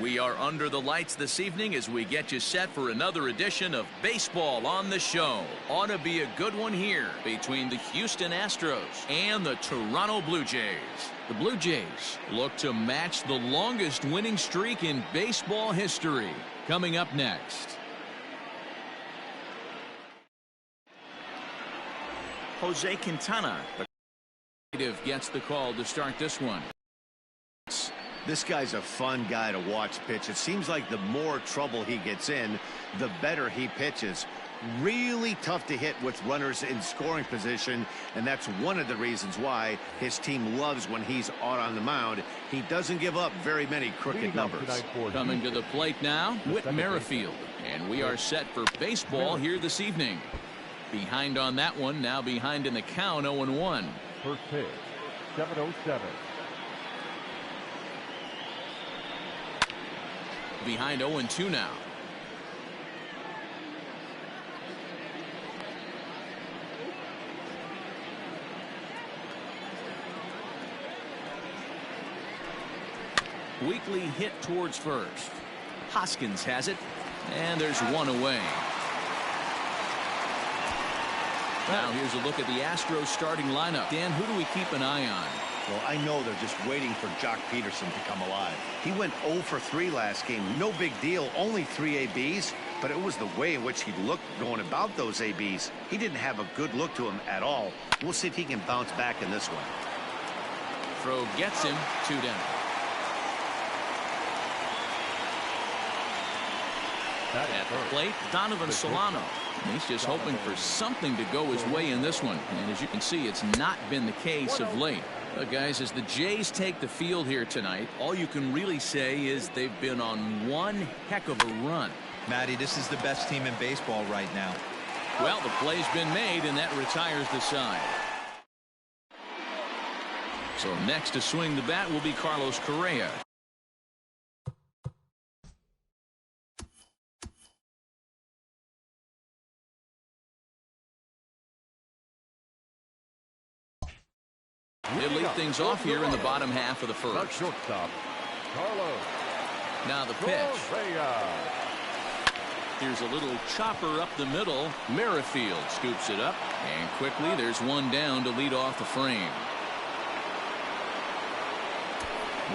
We are under the lights this evening as we get you set for another edition of Baseball on the Show. Ought to be a good one here between the Houston Astros and the Toronto Blue Jays. The Blue Jays look to match the longest winning streak in baseball history. Coming up next. Jose Quintana, the native, gets the call to start this one. This guy's a fun guy to watch pitch. It seems like the more trouble he gets in, the better he pitches. Really tough to hit with runners in scoring position, and that's one of the reasons why his team loves when he's out on the mound. He doesn't give up very many crooked numbers. Coming to the plate now, Whit Merrifield, and we are set for baseball here this evening. Behind on that one, now behind in the count, 0-1. First pitch, 7:07. Behind 0-2 now. Weekly hit towards first. Hoskins has it, and there's one away. Now here's a look at the Astros starting lineup. Dan, who do we keep an eye on? Well, I know they're just waiting for Jock Peterson to come alive. He went 0 for 3 last game. No big deal, only 3 ABs, but it was the way in which he looked going about those ABs. He didn't have a good look to him at all. We'll see if he can bounce back in this one. Throw gets him, 2 down. At the plate, Donovan Solano. He's just hoping for something to go his way in this one. And as you can see, it's not been the case of late. Guys, as the Jays take the field here tonight, all you can really say is they've been on one heck of a run. Matty, this is the best team in baseball right now. Well, the play's been made, and that retires the side. So next to swing the bat will be Carlos Correa. They lead things off here in the bottom half of the first. Shortstop, Carlos. Now the pitch. Here's a little chopper up the middle. Merrifield scoops it up, and quickly there's one down to lead off the frame.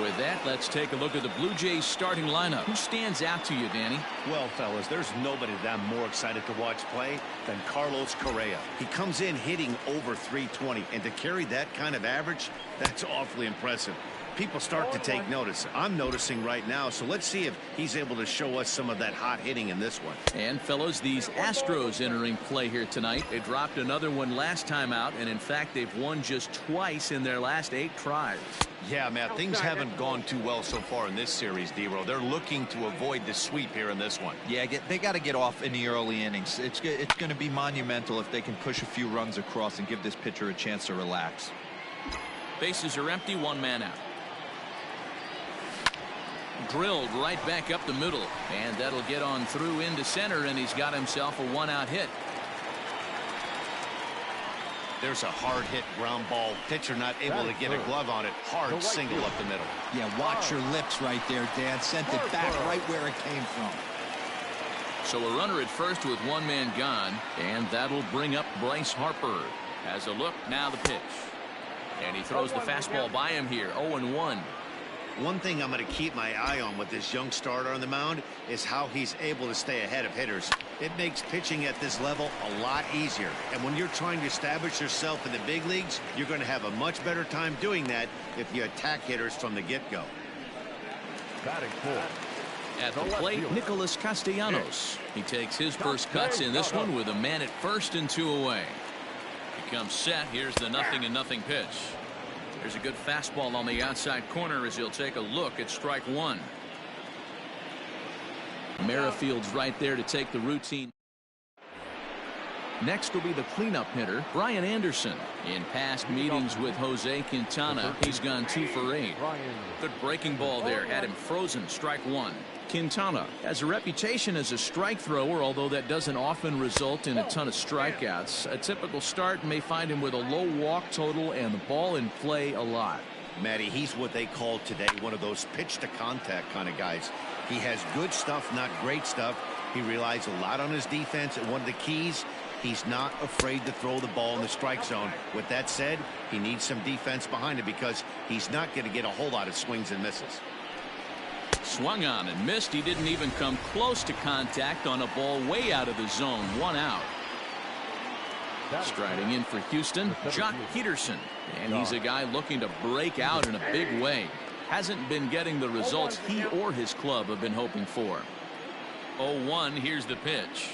With that, let's take a look at the Blue Jays starting lineup. Who stands out to you, Danny? Well, fellas, there's nobody that I'm more excited to watch play than Carlos Correa. He comes in hitting over 320, and to carry that kind of average, that's awfully impressive. People start to take notice. I'm noticing right now, so let's see if he's able to show us some of that hot hitting in this one. And, fellas, these Astros entering play here tonight. They dropped another one last time out, and, in fact, they've won just twice in their last 8 tries. Yeah, Matt, things haven't gone too well so far in this series, D-Row. They're looking to avoid the sweep here in this one. Yeah, they got to get off in the early innings. It's going to be monumental if they can push a few runs across and give this pitcher a chance to relax. Bases are empty, 1 man out. Drilled right back up the middle, and that'll get on through into center, and he's got himself a 1-out hit. There's a hard hit ground ball. Pitcher not able to get a glove on it. Hard single up the middle. Yeah, watch your lips right there, Dan. Sent it back right where it came from. So a runner at first with 1 man gone, and that'll bring up Bryce Harper. Has a look, now the pitch. And he throws the fastball by him here, 0-1. One thing I'm going to keep my eye on with this young starter on the mound is how he's able to stay ahead of hitters. It makes pitching at this level a lot easier. And when you're trying to establish yourself in the big leagues, you're going to have a much better time doing that if you attack hitters from the get-go. Batting fourth. At the plate, Nicholas Castellanos. He takes his first cuts in this one with a man at first and 2 away. He comes set. Here's the 0-0 pitch. There's a good fastball on the outside corner as he'll take a look at strike 1. Merrifield's right there to take the routine. Next will be the cleanup hitter, Brian Anderson. In past meetings with Jose Quintana, he's gone 2 for 8. Good breaking ball there, had him frozen, strike 1. Quintana has a reputation as a strike thrower, although that doesn't often result in a ton of strikeouts. A typical start may find him with a low walk total and the ball in play a lot. Matty, he's what they call today one of those pitch to contact kind of guys. He has good stuff, not great stuff. He relies a lot on his defense, and one of the keys, he's not afraid to throw the ball in the strike zone. With that said, he needs some defense behind him because he's not going to get a whole lot of swings and misses. Swung on and missed. He didn't even come close to contact on a ball way out of the zone. 1 out. Striding in for Houston, Jock Peterson. And he's a guy looking to break out in a big way. Hasn't been getting the results he or his club have been hoping for. 0-1, here's the pitch.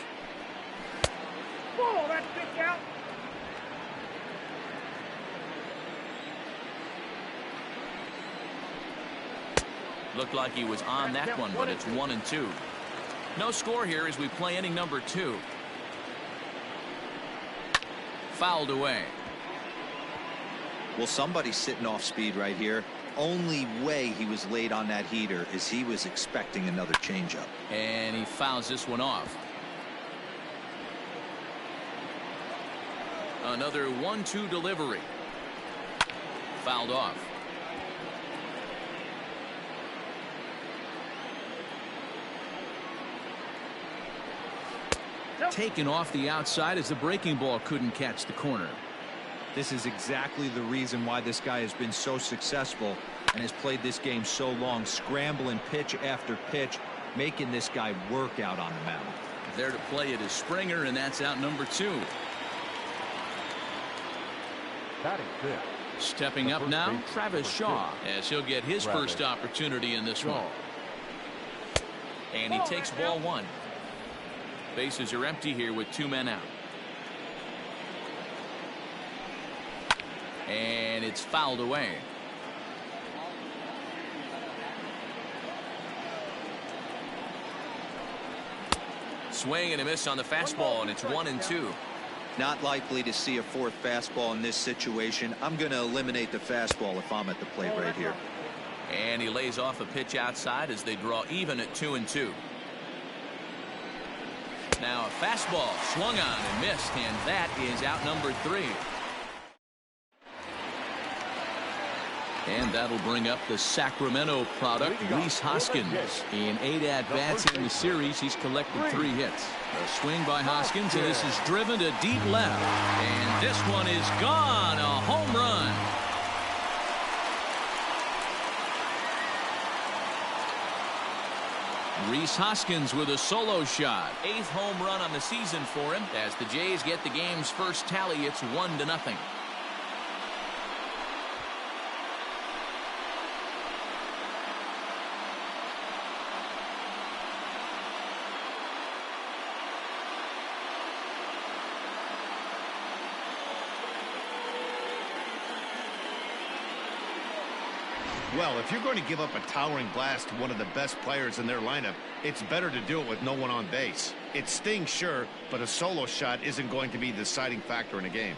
Oh, that's pitch out. Looked like he was on that one, but it's 1-2. No score here as we play inning number 2. Fouled away. Well, somebody's sitting off speed right here. Only way he was late on that heater is he was expecting another changeup. And he fouls this one off. Another 1-2 delivery. Fouled off. Taken off the outside as the breaking ball couldn't catch the corner. This is exactly the reason why this guy has been so successful and has played this game so long, scrambling pitch after pitch, making this guy work out on the mound. There to play it is Springer, and that's out number 2. Batting fifth. Stepping up now, Travis Shaw, as he'll get his first opportunity in this one. And he takes ball 1. Bases are empty here with 2 men out. And it's fouled away. Swing and a miss on the fastball, and it's 1-2. Not likely to see a 4th fastball in this situation. I'm going to eliminate the fastball if I'm at the plate right here. And he lays off a pitch outside as they draw even at 2-2. Now a fastball swung on and missed, and that is out number 3. And that'll bring up the Sacramento product, Rhys Hoskins. In 8 at-bats in the series, he's collected 3 hits. A swing by Hoskins, and this is driven to deep left. And this one is gone, a home run. Rhys Hoskins with a solo shot. 8th home run on the season for him. As the Jays get the game's first tally, it's 1-0. Well, if you're going to give up a towering blast to one of the best players in their lineup, it's better to do it with no one on base. It stings, sure, but a solo shot isn't going to be the deciding factor in a game.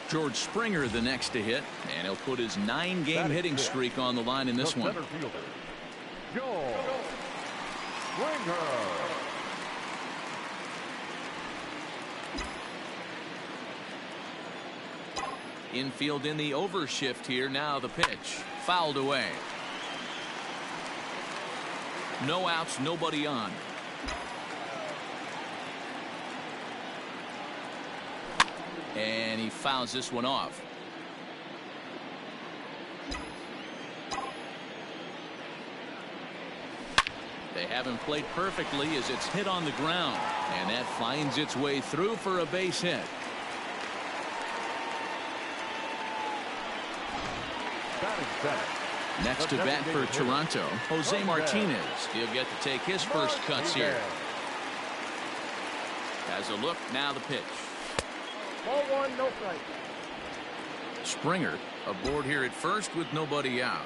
George Springer the next to hit, and he'll put his 9-game hitting streak on the line in this one. Infield in the overshift here. Now the pitch fouled away. No outs, nobody on. And he fouls this one off. They haven't played perfectly as it's hit on the ground, and that finds its way through for a base hit. Next to bat for Toronto, Jose Martinez. He'll get to take his first cuts here. Has a look, now the pitch. Ball 1, no strike. Springer aboard here at first with nobody out.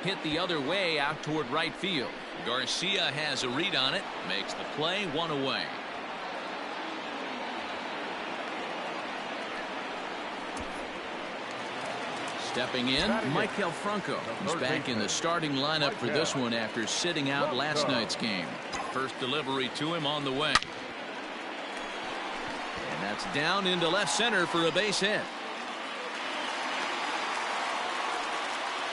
Hit the other way out toward right field. Garcia has a read on it, makes the play, 1 away. Stepping in, Michael Franco. He's back in the starting lineup for this one after sitting out last night's game. First delivery to him on the way. And that's down into left center for a base hit.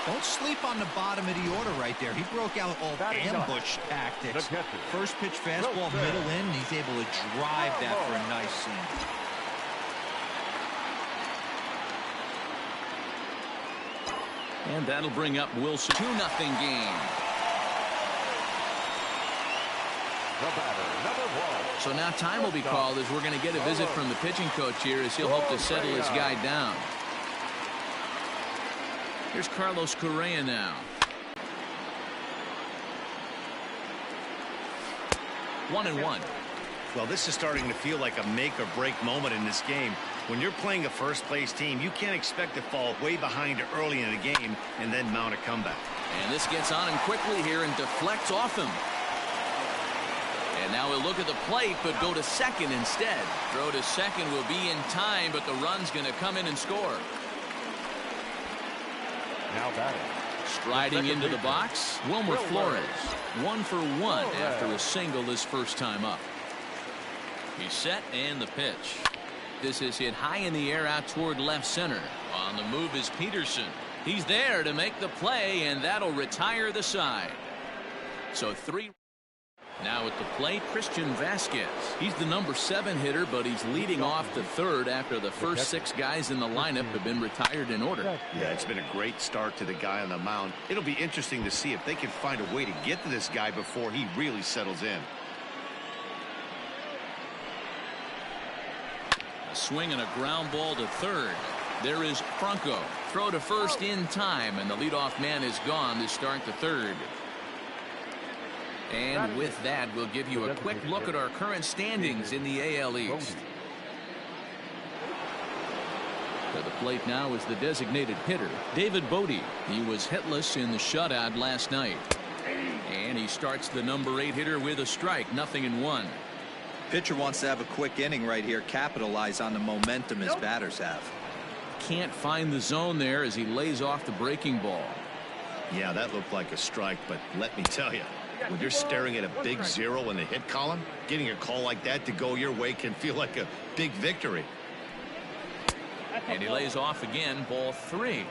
Don't sleep on the bottom of the order right there. He broke out all ambush tactics. First pitch fastball, middle in. He's able to drive that for a nice seam. And that'll bring up Wilson. 2-0 game. So now time will be called as we're going to get a visit from the pitching coach here as he'll hope to settle his guy down. Here's Carlos Correa now. 1-1. Well, this is starting to feel like a make or break moment in this game. When you're playing a first place team, you can't expect to fall way behind early in the game and then mount a comeback. And this gets on him quickly here and deflects off him. And now he'll look at the plate but go to second instead. Throw to second will be in time, but the run's going to come in and score. Now batting. Striding into the box, Wilmer Flores. 1 for 1 after a single his first time up. He's set and the pitch. This is hit high in the air out toward left center. On the move is Peterson. He's there to make the play, and that'll retire the side. So 3. Now at the plate, Christian Vasquez. He's the number 7 hitter, but he's leading off the third after the first 6 guys in the lineup have been retired in order. Yeah, it's been a great start to the guy on the mound. It'll be interesting to see if they can find a way to get to this guy before he really settles in. A swing and a ground ball to third. There is Franco. Throw to first in time, and the leadoff man is gone to start the third. And with that, we'll give you a quick look at our current standings in the AL East. To the plate now is the designated hitter, David Bodie. He was hitless in the shutout last night. And he starts the number 8 hitter with a strike, 0-1. Pitcher wants to have a quick inning right here, capitalize on the momentum his batters have. Can't find the zone there as he lays off the breaking ball. Yeah, that looked like a strike, but let me tell you, when you're staring at a big 0 in the hit column, getting a call like that to go your way can feel like a big victory. And he lays off again, ball 3.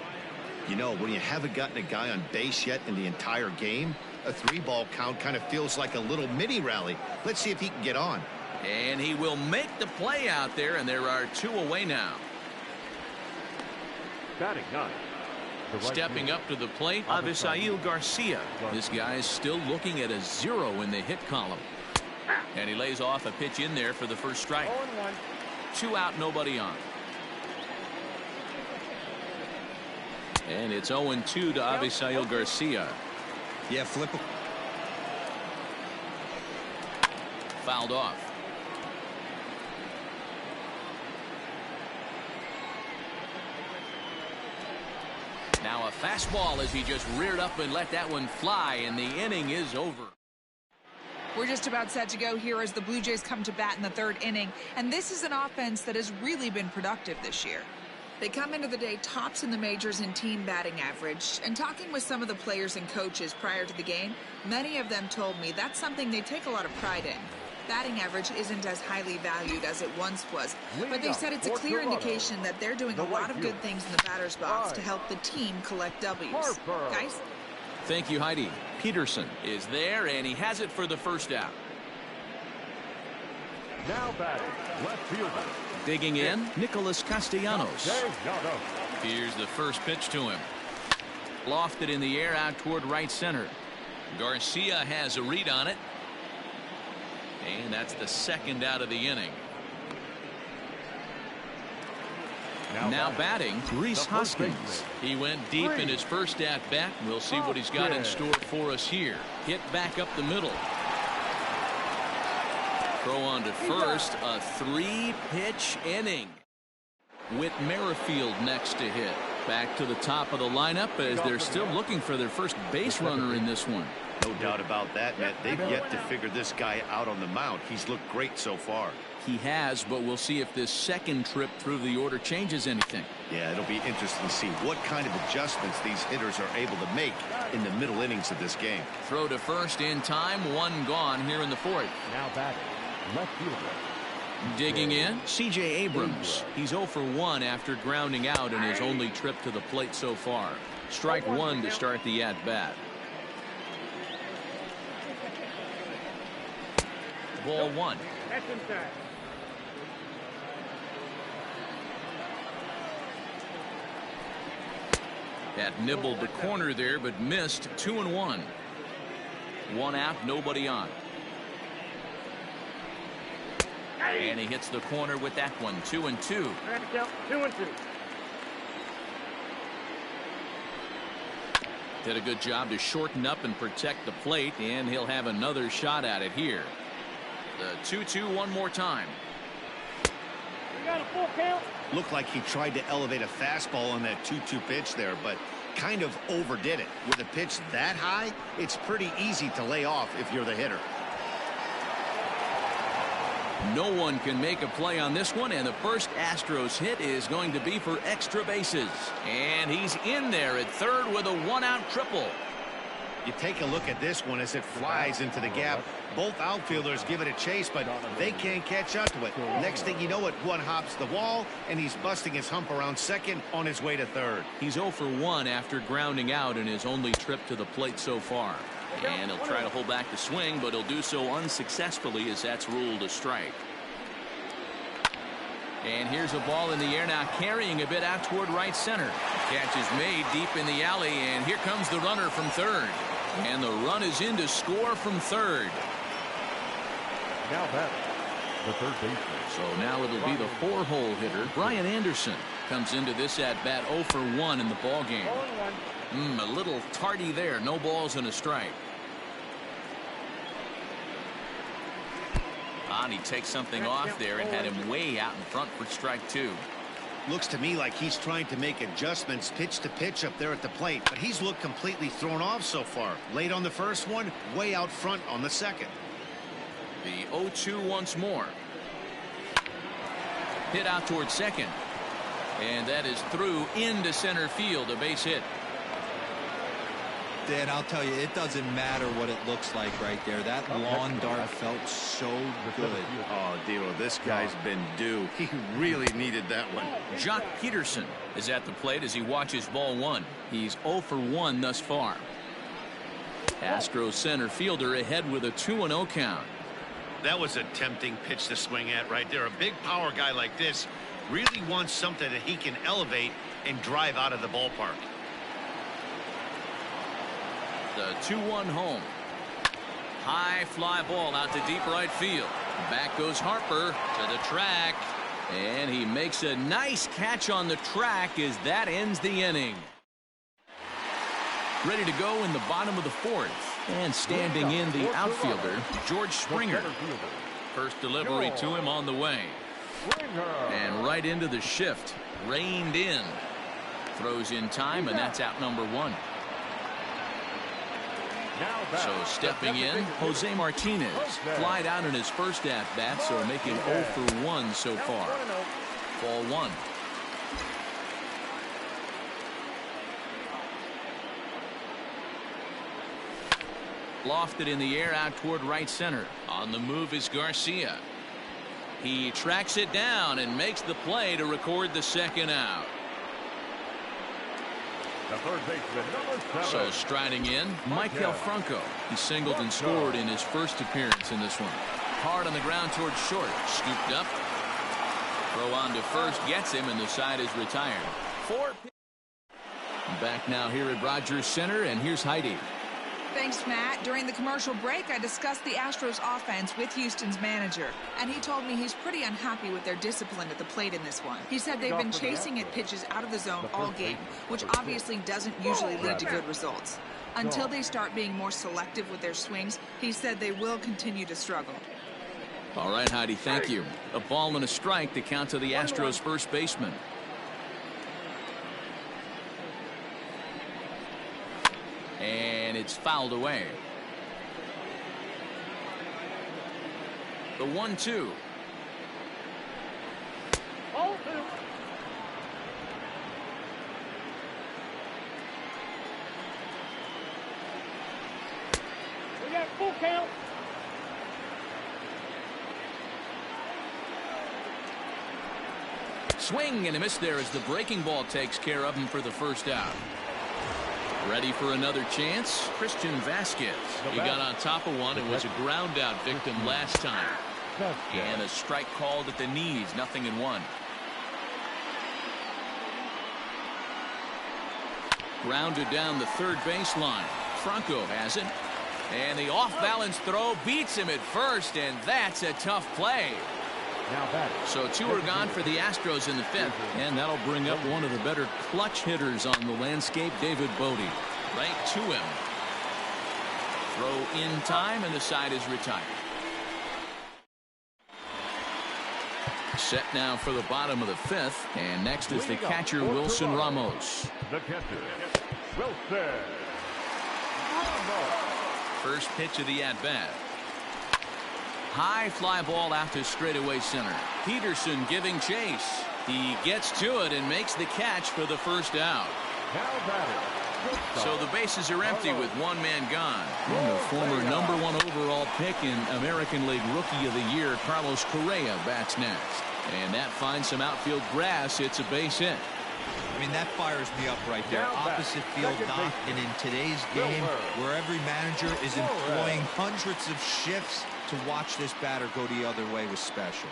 You know, when you haven't gotten a guy on base yet in the entire game, a 3-ball count kind of feels like a little mini rally. Let's see if he can get on. And he will make the play out there, and there are 2 away now. Batting 9. Stepping up to the plate, Avisail Garcia. This guy's still looking at a 0 in the hit column. And he lays off a pitch in there for the first strike. 2 out, nobody on. And it's 0-2 to Avisail Garcia. Yeah, flip. Fouled off. Now a fastball as he just reared up and let that one fly, and the inning is over. We're just about set to go here as the Blue Jays come to bat in the 3rd inning, and this is an offense that has really been productive this year. They come into the day tops in the majors in team batting average, and talking with some of the players and coaches prior to the game, many of them told me that's something they take a lot of pride in. Batting average isn't as highly valued as it once was, but they said it's a clear indication that they're doing a lot of good things in the batter's box to help the team collect W's. Guys? Thank you, Heidi. Peterson is there, and he has it for the first out. Now batting, left fielder. Digging in, Nicholas Castellanos. Here's the first pitch to him. Lofted in the air out toward right center. Garcia has a read on it. And that's the 2nd out of the inning. Now batting, Rhys Hoskins. He went deep in his first at-bat. We'll see what he's got in store for us here. Hit back up the middle. Throw on to first, a 3-pitch inning. Whit Merrifield next to hit. Back to the top of the lineup as they're still looking for their first base runner in this one. No doubt about that, Matt. They've yet to figure this guy out on the mound. He's looked great so far. he has, but we'll see if this second trip through the order changes anything. Yeah, it'll be interesting to see what kind of adjustments these hitters are able to make in the middle innings of this game. Throw to first in time, one gone here in the fourth. Now batting, left fielder. Digging in, C.J. Abrams. He's 0 for 1 after grounding out in his only trip to the plate so far. Strike one to start the at-bat. Ball one. That's inside. That nibbled the corner there, but missed. 2-1. One out, nobody on. And he hits the corner with that one. 2-2. 2-2. Did a good job to shorten up and protect the plate, and he'll have another shot at it here. The 2-2 one more time. We got a full count. Looked like he tried to elevate a fastball on that 2-2 pitch there, but kind of overdid it. With a pitch that high, it's pretty easy to lay off if you're the hitter. No one can make a play on this one, and the first Astros hit is going to be for extra bases. And he's in there at third with a one-out triple. You take a look at this one as it flies into the gap. Both outfielders give it a chase, but they can't catch up to it. Next thing you know it, one hops the wall, and he's busting his hump around second on his way to third. He's 0 for 1 after grounding out in his only trip to the plate so far. And he'll try to hold back the swing, but he'll do so unsuccessfully as that's ruled a strike. And here's a ball in the air now, carrying a bit out toward right center. Catch is made deep in the alley, and here comes the runner from third. And the run is in to score from third. Now batting, the third baseman. So now it'll be the 4-hole hitter, Brian Anderson, comes into this at-bat 0 for 1 in the ballgame. A little tardy there. No balls and a strike. And he takes something off there and had him way out in front for strike two. Looks to me like he's trying to make adjustments pitch to pitch up there at the plate, but he's looked completely thrown off so far. Late on the first one, way out front on the second. The 0-2 once more. Hit out toward second. And that is through into center field, a base hit. Dan, I'll tell you, it doesn't matter what it looks like right there. That lawn dart felt so good. Oh, Dero, this guy's been due. He really needed that one. Jock Peterson is at the plate as he watches ball one. He's 0 for 1 thus far. Astros center fielder ahead with a 2-0 count. That was a tempting pitch to swing at right there. A big power guy like this really wants something that he can elevate and drive out of the ballpark. The 2-1 home. High fly ball out to deep right field. Back goes Harper to the track. And he makes a nice catch on the track as that ends the inning. Ready to go in the bottom of the fourth. And standing in the outfielder, George Springer. First delivery to him on the way. And right into the shift. Reined in. Throws in time, and that's out number one. So stepping in, Jose Martinez flied out in his first at-bat, so making 0 for 1 so far. Ball one. Lofted in the air out toward right center. On the move is Garcia. He tracks it down and makes the play to record the second out. The third baseman, number 7. So striding in, Michael Franco. He singled and scored in his first appearance in this one. Hard on the ground towards short. Scooped up. Throw on to first gets him, and the side is retired. Back now here at Rogers Center, and here's Heidi. Thanks, Matt. During the commercial break, I discussed the Astros offense with Houston's manager, and he told me he's pretty unhappy with their discipline at the plate in this one. He said they've been chasing at pitches out of the zone all game, which obviously doesn't usually lead to good results. Until they start being more selective with their swings, he said they will continue to struggle. All right, Heidi, thank you. A ball and a strike to count to the Astros first baseman. And it's fouled away. The 1-2. Full count. Swing and a miss there as the breaking ball takes care of him for the first out. Ready for another chance? Christian Vasquez. He got on top of one and was a ground out victim last time. And a strike called at the knees, 0-1. Grounded down the third baseline. Franco has it. And the off-balance throw beats him at first, and that's a tough play. So two are gone for the Astros in the fifth. And that'll bring up one of the better clutch hitters on the landscape, David Bodie. Right to him. Throw in time, and the side is retired. Set now for the bottom of the fifth. And next is the catcher, Wilson Ramos. The catcher, Wilson. First pitch of the at-bat. High fly ball out to straightaway center. Peterson giving chase. He gets to it and makes the catch for the first out. So the bases are empty with one man gone. And the former #1 overall pick in American League Rookie of the Year, Carlos Correa, bats next. And that finds some outfield grass. It's a base hit. I mean, that fires me up right there. Opposite field knock, and in today's game, where every manager is employing hundreds of shifts, to watch this batter go the other way was special.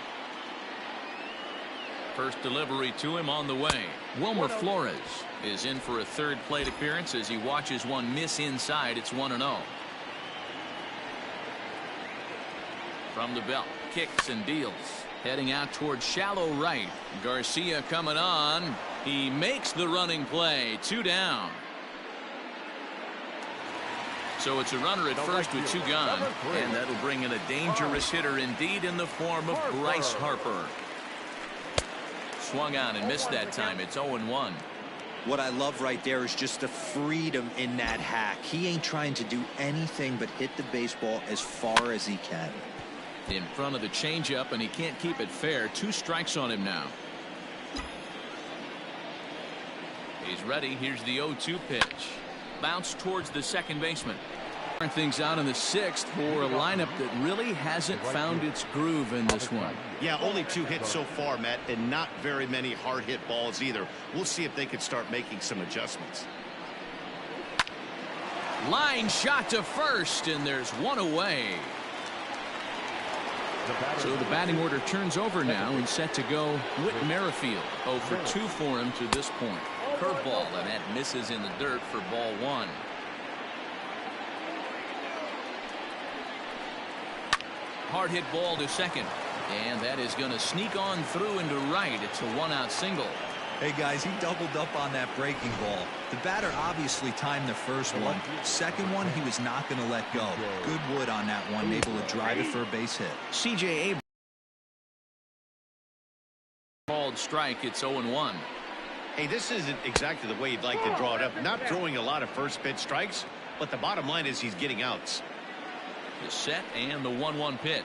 First delivery to him on the way. Wilmer Flores is in for a third plate appearance as he watches one miss inside. It's 1-0. From the belt, kicks and deals. Heading out towards shallow right. Garcia coming on. He makes the running play. 2 down. So it's a runner at first with 2 gone. And that'll bring in a dangerous hitter indeed in the form of Bryce Harper. Swung on and missed that time. It's 0-1. What I love right there is just the freedom in that hack. He ain't trying to do anything but hit the baseball as far as he can. In front of the changeup, and he can't keep it fair. 2 strikes on him now. He's ready. Here's the 0-2 pitch. Bounce towards the second baseman. Things out in the 6th for a lineup that really hasn't found its groove in this one. Yeah, only 2 hits so far, Matt, and not very many hard hit balls either. We'll see if they can start making some adjustments. Line shot to first, and there's one away. So the batting order turns over now and set to go Whit Merrifield. 0 for 2 for him to this point. Curveball, and that misses in the dirt for ball 1. Hard hit ball to second, and that is going to sneak on through into right. It's a 1-out single. Hey guys, he doubled up on that breaking ball. The batter obviously timed the first one. Second one, he was not going to let go. Good wood on that one, able to drive it for a base hit. C.J. Abrams called strike. It's 0-1. Hey, this isn't exactly the way you'd like to draw it up. Not throwing a lot of first pitch strikes, but the bottom line is he's getting outs. The set and the 1-1 pitch.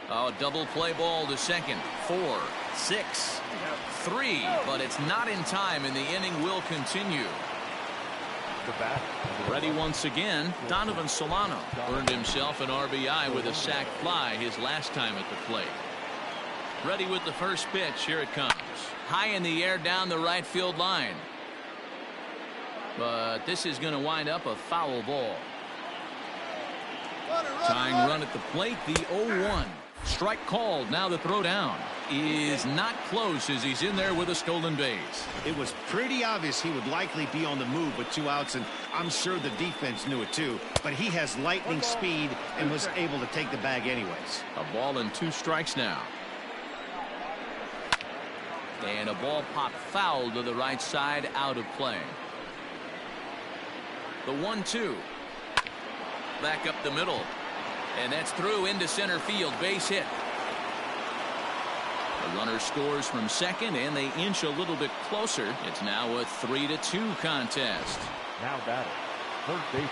A double play ball to second. 4, 6, 3, but it's not in time, and the inning will continue. Ready once again. Donovan Solano earned himself an RBI with a sac fly his last time at the plate. Ready with the first pitch. Here it comes. High in the air down the right field line. But this is going to wind up a foul ball. Tying run at the plate, the 0-1. Strike called. Now the throw down is not close as he's in there with a stolen base. It was pretty obvious he would likely be on the move with 2 outs, and I'm sure the defense knew it too. But he has lightning speed and was able to take the bag anyways. A ball and 2 strikes now. And a ball popped foul to the right side, out of play. The 1-2. Back up the middle. And that's through into center field. Base hit. The runner scores from second, and they inch a little bit closer. It's now a 3-2 contest. Now batting, third baseman,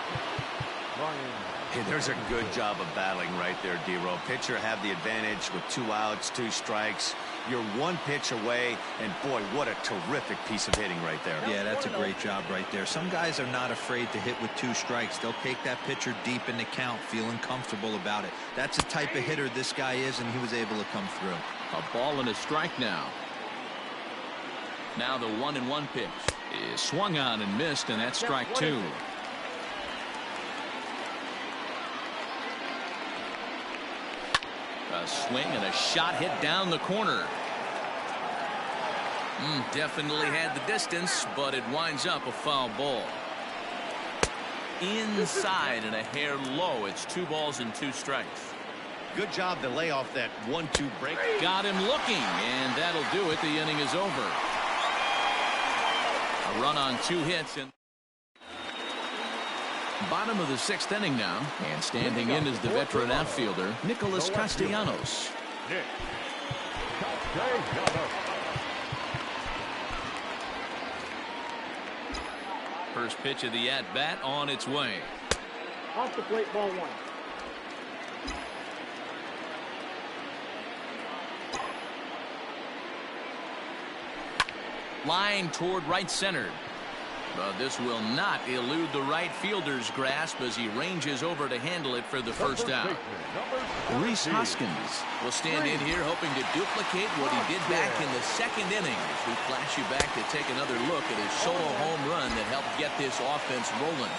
Ryan. Hey, there's a good job of battling right there, D-Row. Pitcher have the advantage with 2 outs, 2 strikes. You're one pitch away, and boy, what a terrific piece of hitting right there. Yeah, that's a great job right there. Some guys are not afraid to hit with 2 strikes. They'll take that pitcher deep in the count, feeling comfortable about it. That's the type of hitter this guy is, and he was able to come through. A ball and a strike now. Now the 1-1 pitch is swung on and missed, and that's strike 2. A swing and a shot hit down the corner. Definitely had the distance, but it winds up a foul ball. Inside and a hair low. It's 2 balls and 2 strikes. Good job to lay off that 1-2 break. Got him looking, and that'll do it. The inning is over. A run on 2 hits. And bottom of the 6th inning now, and standing in is the veteran outfielder Nicholas Castellanos. First pitch of the at-bat on its way. Off the plate, ball 1. Line toward right center. But this will not elude the right fielder's grasp as he ranges over to handle it for the first out. Rhys Hoskins will stand in here hoping to duplicate what he did back in the 2nd inning. As we flash you back to take another look at his solo home run that helped get this offense rolling.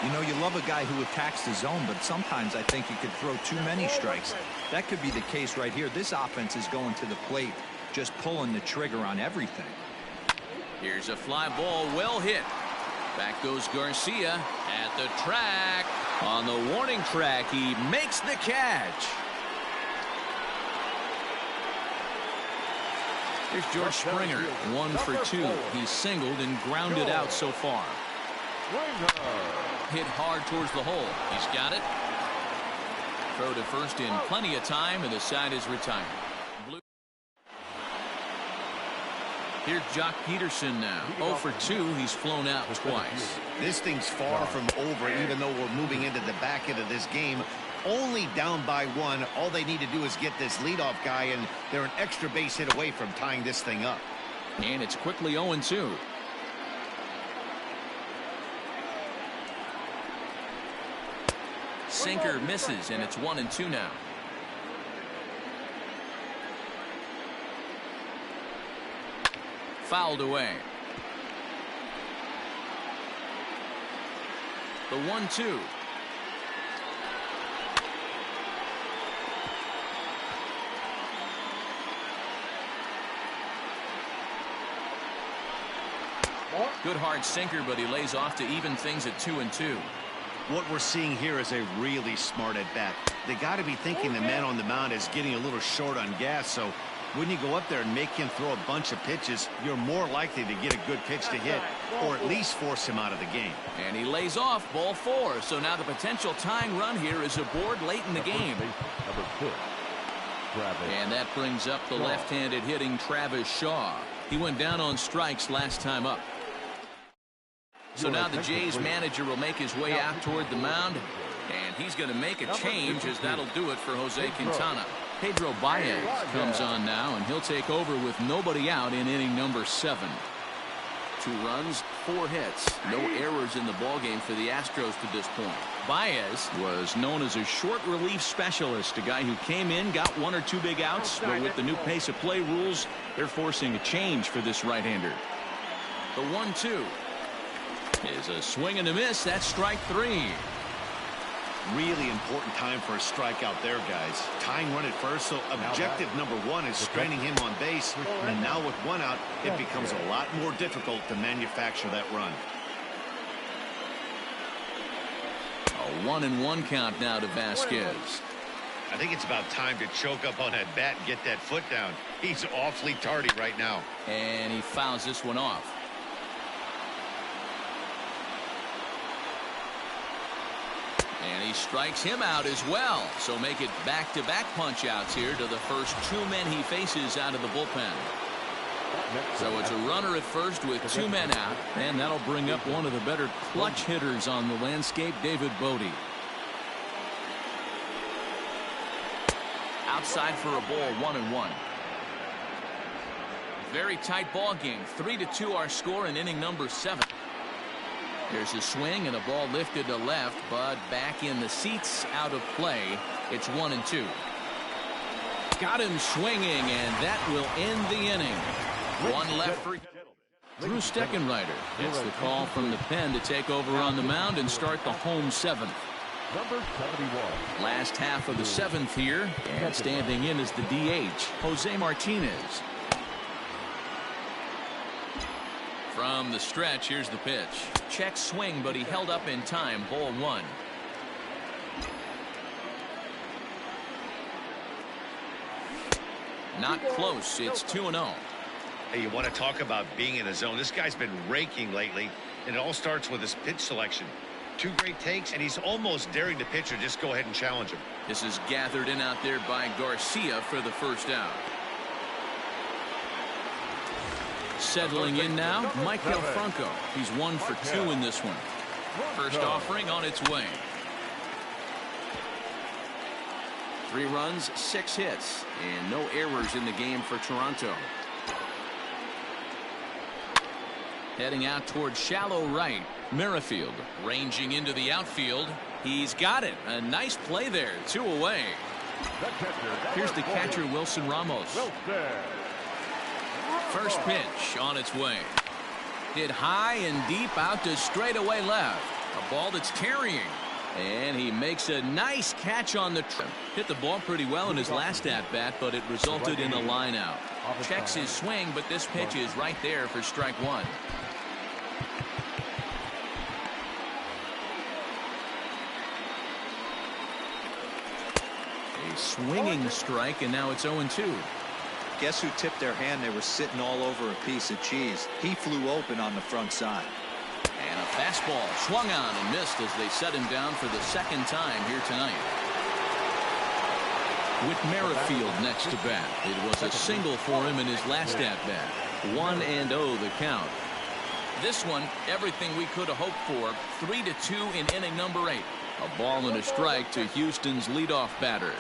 You know, you love a guy who attacks the zone, but sometimes I think he could throw too many strikes. That could be the case right here. This offense is going to the plate, just pulling the trigger on everything. Here's a fly ball, well hit. Back goes Garcia at the track. On the warning track, he makes the catch. Here's George Springer, 1 for 2. He's singled and grounded out so far. Hit hard towards the hole. He's got it. Throw to first in plenty of time, and the side is retired. Here's Jock Peterson now. 0 for 2. He's flown out twice. This thing's far from over, even though we're moving into the back end of this game. Only down by 1. All they need to do is get this leadoff guy, and they're an extra base hit away from tying this thing up. And it's quickly 0-2. Sinker misses, and it's 1-2 now. Fouled away. The 1-2. Good hard sinker, but he lays off to even things at 2-2. What we're seeing here is a really smart at bat. They got to be thinking the man on the mound is getting a little short on gas, so when you go up there and make him throw a bunch of pitches, you're more likely to get a good pitch to hit or at least force him out of the game. And he lays off ball 4. So now the potential tying run here is aboard late in the game. And that brings up the left-handed hitting Travis Shaw. He went down on strikes last time up. So now the Jays manager will make his way out toward the mound, and he's going to make a change as that'll do it for Jose Quintana. Pedro Baez comes on now, and he'll take over with nobody out in inning number 7. 2 runs, 4 hits, no errors in the ballgame for the Astros to this point. Baez was known as a short relief specialist, a guy who came in, got 1 or 2 big outs, but with the new pace of play rules, they're forcing a change for this right-hander. The 1-2 is a swing and a miss. That's strike 3. Really important time for a strikeout there, guys. Tying run at first, so objective number 1 is straining him on base, and now with 1 out, it becomes a lot more difficult to manufacture that run. A 1-1 count now to Vasquez. I think it's about time to choke up on that bat and get that foot down. He's awfully tardy right now. And he fouls this one off. And he strikes him out as well. So make it back-to-back punch-outs here to the first 2 men he faces out of the bullpen. So it's a runner at first with 2 men out. And that'll bring up one of the better clutch hitters on the landscape, David Bodie. Outside for a ball, 1-1. Very tight ball game. 3-2 our score in inning number 7. There's a swing and a ball lifted to left, but back in the seats, out of play. It's 1-2. Got him swinging, and that will end the inning. One left for Drew Steckenrider gets the call from the pen to take over on the mound and start the home 7th. Number 71. Last half of the 7th here, and standing in is the DH, Jose Martinez. From the stretch, here's the pitch. Check swing, but he held up in time. Ball 1. Not close. It's 2-0. Hey, you want to talk about being in a zone? This guy's been raking lately, and it all starts with his pitch selection. 2 great takes, and he's almost daring the pitcher just go ahead and challenge him. This is gathered in out there by Garcia for the first out. Settling in now, Maikel Franco. He's 1 for 2 in this one. First offering on its way. 3 runs, 6 hits, and no errors in the game for Toronto. Heading out towards shallow right. Merrifield ranging into the outfield. He's got it. A nice play there. 2 away. Here's the catcher, Wilson Ramos. First pitch on its way. Hit high and deep out to straightaway left. A ball that's carrying. And he makes a nice catch on the trip. Hit the ball pretty well in his last at-bat, but it resulted in a line out. Checks his swing, but this pitch is right there for strike 1. A swinging strike, and now it's 0-2. Guess who tipped their hand? They were sitting all over a piece of cheese. He flew open on the front side. And a fastball swung on and missed as they set him down for the second time here tonight. With Merrifield next to bat, it was a single for him in his last at-bat. 1-0 the count. This one, everything we could have hoped for. 3-2 in inning number 8. A ball and a strike to Houston's leadoff batter.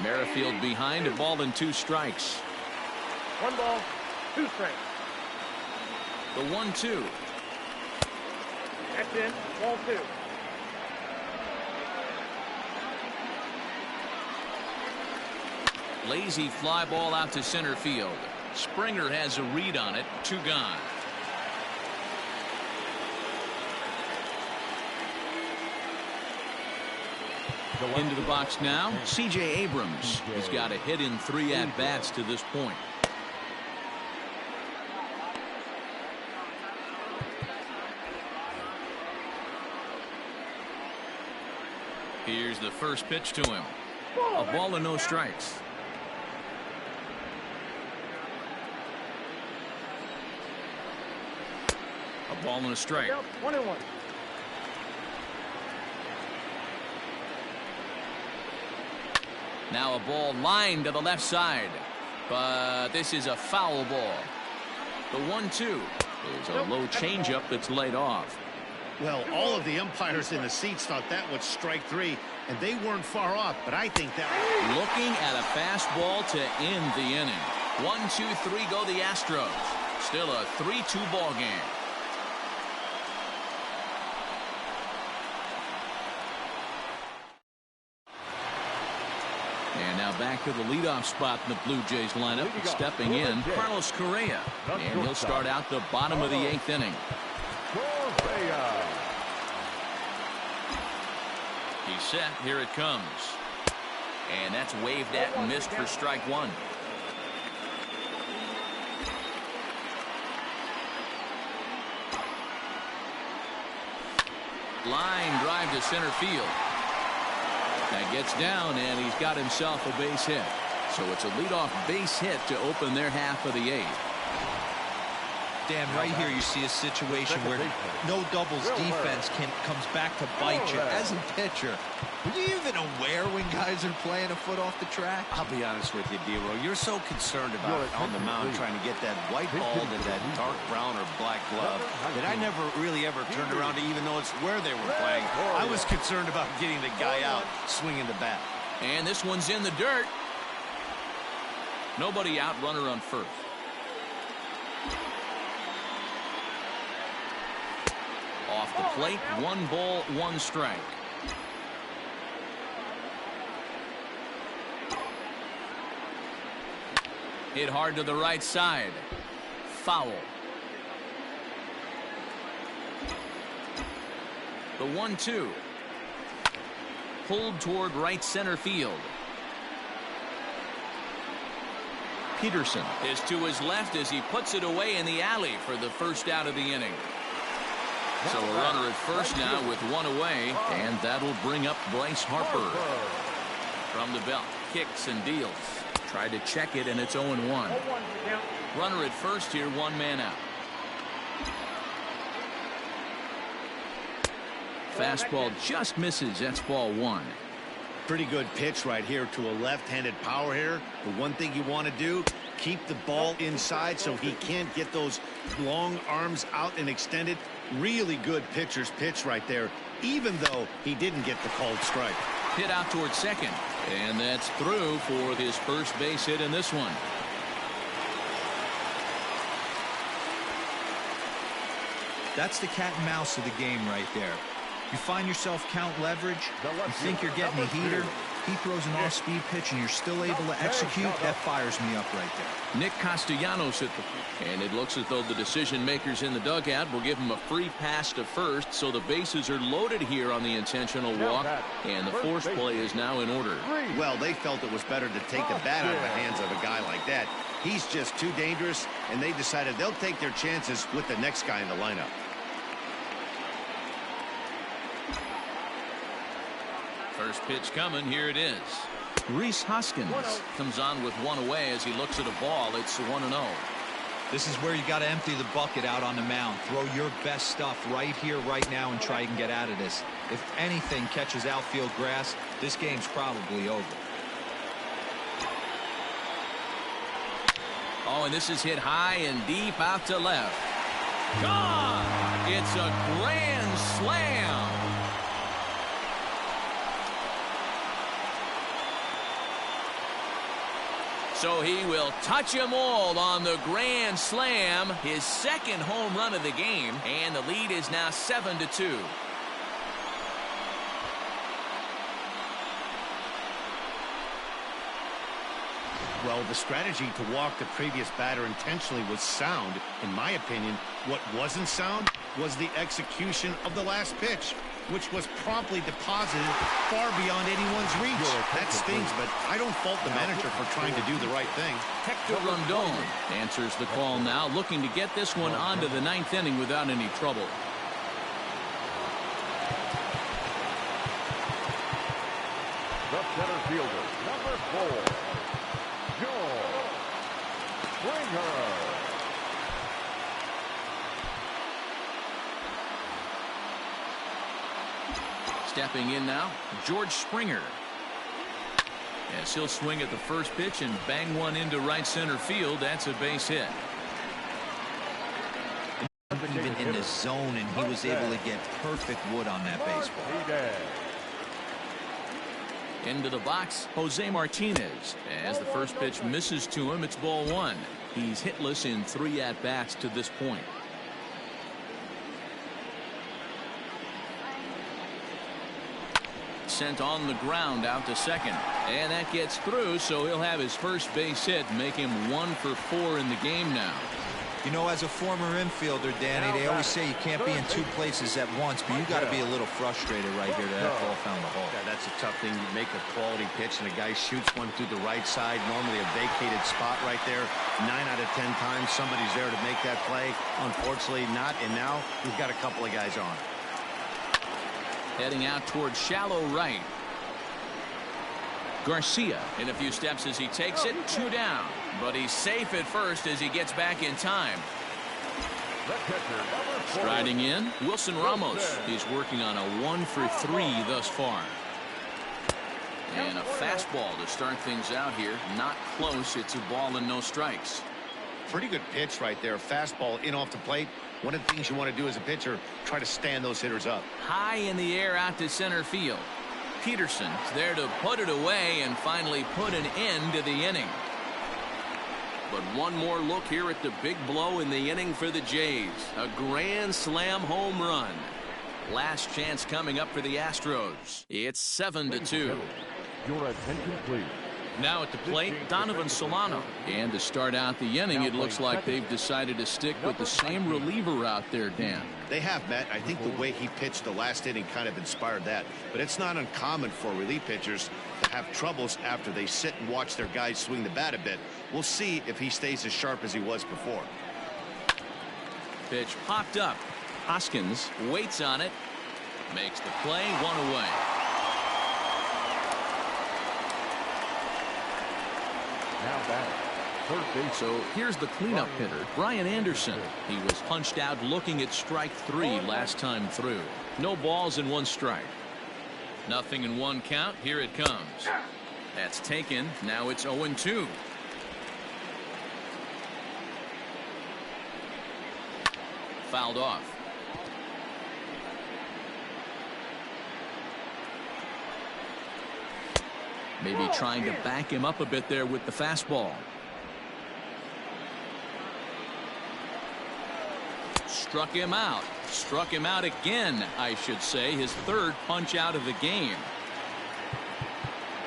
Merrifield behind, a ball and 2 strikes. 1 ball, 2 strikes. The 1-2. That's in. Ball 2. Lazy fly ball out to center field. Springer has a read on it. 2 gone. Into the box now, C.J. Abrams. He's got a hit in 3 at-bats to this point. Here's the first pitch to him. A ball and no strikes. A ball and a strike. 1-1. Now a ball lined to the left side, but this is a foul ball. The 1-2 is a low changeup that's laid off. Well, all of the umpires in the seats thought that was strike 3, and they weren't far off, but I think that... Looking at a fastball to end the inning. 1-2-3 go the Astros. Still a 3-2 ball game. And now back to the leadoff spot in the Blue Jays lineup. Stepping in, Carlos Correa. And he'll start out the bottom of the 8th inning. He's set. Here it comes. And that's waved at and missed for strike 1. Line drive to center field. That gets down, and he's got himself a base hit. So it's a leadoff base hit to open their half of the 8th. Dan, right here you see a situation where no doubles defense comes back to bite you. As a pitcher, are you even aware when guys are playing a foot off the track? I'll be honest with you, D-Row. You're so concerned about on the mound trying to get that white ball to that dark brown or black glove that I never really ever turned around to even notice where they were playing. I was concerned about getting the guy out swinging the bat. And this one's in the dirt. Nobody out, runner on first. Off the plate, 1 ball, 1 strike. Hit hard to the right side. Foul. The 1-2. Pulled toward right center field. Peterson is to his left as he puts it away in the alley for the first out of the inning. So a runner at first now with 1 away, and that'll bring up Bryce Harper. From the belt, kicks and deals. Tried to check it, and it's 0-1. Runner at first here, 1 man out. Fastball just misses. That's ball 1. Pretty good pitch right here to a left-handed power hitter. The one thing you want to do, keep the ball inside so he can't get those long arms out and extended. Really good pitcher's pitch right there, even though he didn't get the called strike. Hit out towards second, and that's through for his first base hit in this one. That's the cat and mouse of the game right there. You find yourself count leverage, you think you're getting a heater, he throws an off-speed pitch and you're still able to execute. That fires me up right there. Nick Castellanos at the, and it looks as though the decision makers in the dugout will give him a free pass to first, so the bases are loaded here on the intentional walk, and the force play is now in order. Well, they felt it was better to take the bat out of the hands of a guy like that. He's just too dangerous, and they decided they'll take their chances with the next guy in the lineup. First pitch coming. Here it is. Rhys Hoskins comes on with 1 away as he looks at a ball. It's 1-0. This is where you got to empty the bucket out on the mound. Throw your best stuff right here, right now, and try and get out of this. If anything catches outfield grass, this game's probably over. Oh, and this is hit high and deep out to left. Gone! It's a grand slam. So he will touch them all on the grand slam, his second home run of the game, and the lead is now 7-2. Well, the strategy to walk the previous batter intentionally was sound. In my opinion, what wasn't sound was the execution of the last pitch, which was promptly deposited far beyond anyone's reach. That stings, but I don't fault the manager for trying to do the right thing. Hector Rondon answers the call now, looking to get this one onto the 9th inning without any trouble. The center fielder, number 4, George Springer. Stepping in now, George Springer. Yes, he'll swing at the first pitch and bang one into right center field. That's a base hit. Even in the zone, and he was able to get perfect wood on that baseball. Into the box, Jose Martinez. As the first pitch misses to him, it's ball 1. He's hitless in 3 at-bats to this point. Sent on the ground out to second, and that gets through, so he'll have his first base hit, make him 1 for 4 in the game now. You know, as a former infielder, Danny, they always say you can't be in 2 places at once, but you got to be a little frustrated right here that ball found the hole. Yeah, that's a tough thing. You make a quality pitch and a guy shoots one through the right side, normally a vacated spot right there. 9 out of 10 times somebody's there to make that play. Unfortunately not, and now we've got a couple of guys on. Heading out towards shallow right. Garcia in a few steps as he takes it. 2 down, but he's safe at first as he gets back in time. Striding in, Wilson Ramos. He's working on a 1 for 3 thus far. And a fastball to start things out here. Not close. It's a ball and no strikes. Pretty good pitch right there. Fastball in off the plate. One of the things you want to do as a pitcher, try to stand those hitters up. High in the air out to center field. Peterson's there to put it away and finally put an end to the inning. But one more look here at the big blow in the inning for the Jays. A grand slam home run. Last chance coming up for the Astros. It's 7-2. Your attention, please. Now at the plate, Donovan Solano. And to start out the inning, it looks like they've decided to stick with the same reliever out there, Dan. They have, Matt. I think the way he pitched the last inning kind of inspired that. But it's not uncommon for relief pitchers to have troubles after they sit and watch their guys swing the bat a bit. We'll see if he stays as sharp as he was before. Pitch popped up. Hoskins waits on it. Makes the play, one away. Now batting, third base. So here's the cleanup hitter, Brian Anderson. He was punched out looking at strike 3 last time through. No balls and 1 strike. Nothing in 1 count. Here it comes. That's taken. Now it's 0-2. Fouled off. Maybe trying to back him up a bit there with the fastball. Struck him out. Struck him out again, I should say. His 3rd punch out of the game.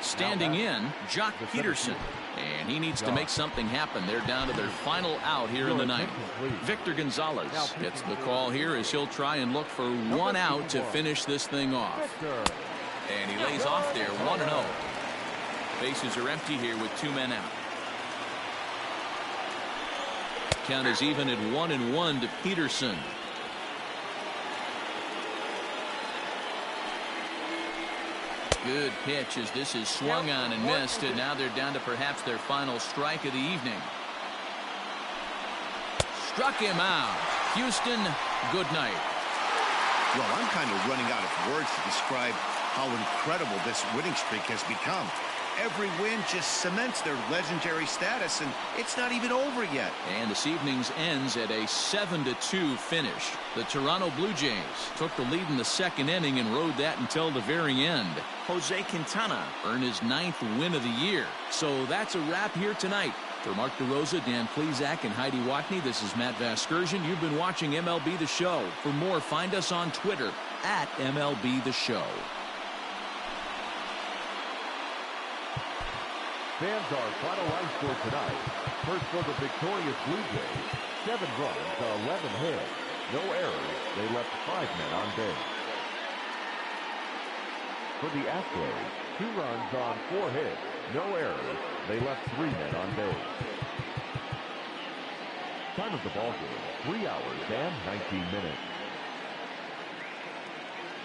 Standing in, Jock Peterson. And he needs to make something happen. They're down to their final out here in the 9th. Victor Gonzalez gets the call here as he'll try and look for 1 out to finish this thing off. And he lays off there 1-0. Bases are empty here with 2 men out. Count is even at 1-1 to Peterson. Good pitch as this is swung on and missed, and now they're down to perhaps their final strike of the evening. Struck him out. Houston, good night. Well, I'm kind of running out of words to describe how incredible this winning streak has become. Every win just cements their legendary status, and it's not even over yet. And this evening's ends at a 7-2 finish. The Toronto Blue Jays took the lead in the 2nd inning and rode that until the very end. Jose Quintana earned his 9th win of the year. So that's a wrap here tonight. For Mark DeRosa, Dan Plezak, and Heidi Watney, this is Matt Vasgersian. You've been watching MLB The Show. For more, find us on Twitter at MLB The Show. Fans are finalized for tonight. First for the victorious Blue Jays, 7 runs, 11 hits, no errors. They left 5 men on base. For the Astros, 2 runs on 4 hits, no errors. They left 3 men on base. Time of the ball game, 3 hours and 19 minutes.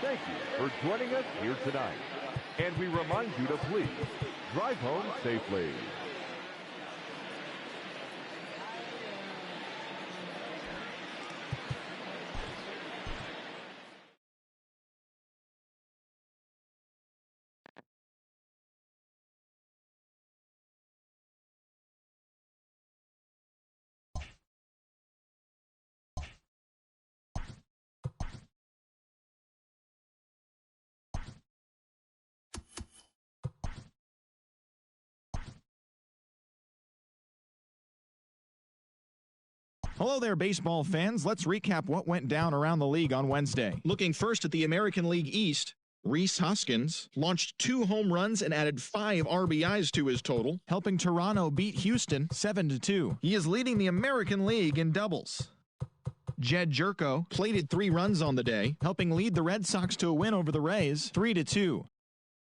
Thank you for joining us here tonight. And we remind you to please drive home safely. Hello there, baseball fans. Let's recap what went down around the league on Wednesday. Looking first at the American League East, Rhys Hoskins launched 2 home runs and added 5 RBIs to his total, helping Toronto beat Houston 7-2. He is leading the American League in doubles. Jed Jerko plated 3 runs on the day, helping lead the Red Sox to a win over the Rays 3-2.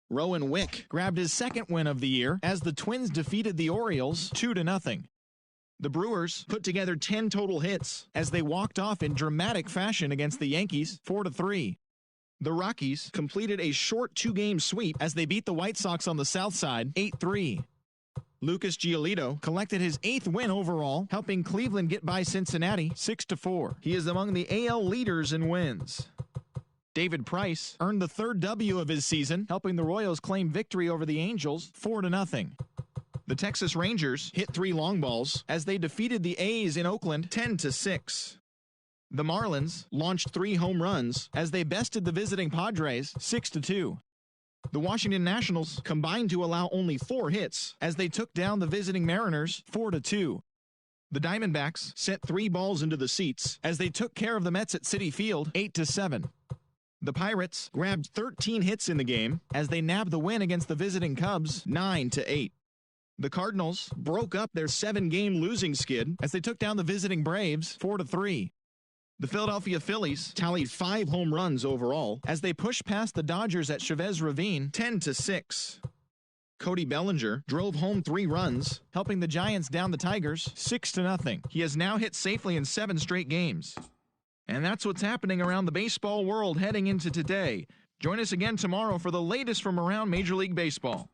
Rowan Wick grabbed his 2nd win of the year as the Twins defeated the Orioles 2-0. The Brewers put together 10 total hits as they walked off in dramatic fashion against the Yankees 4-3. The Rockies completed a short 2-game sweep as they beat the White Sox on the South Side 8-3. Lucas Giolito collected his 8th win overall, helping Cleveland get by Cincinnati 6-4. He is among the AL leaders in wins. David Price earned the 3rd W of his season, helping the Royals claim victory over the Angels 4-0. The Texas Rangers hit 3 long balls as they defeated the A's in Oakland 10-6. The Marlins launched 3 home runs as they bested the visiting Padres 6-2. The Washington Nationals combined to allow only 4 hits as they took down the visiting Mariners 4-2. The Diamondbacks sent 3 balls into the seats as they took care of the Mets at Citi Field 8-7. The Pirates grabbed 13 hits in the game as they nabbed the win against the visiting Cubs 9-8. The Cardinals broke up their 7-game losing skid as they took down the visiting Braves 4-3. The Philadelphia Phillies tallied 5 home runs overall as they pushed past the Dodgers at Chavez Ravine 10-6. Cody Bellinger drove home 3 runs, helping the Giants down the Tigers 6-0. He has now hit safely in 7 straight games. And that's what's happening around the baseball world heading into today. Join us again tomorrow for the latest from around Major League Baseball.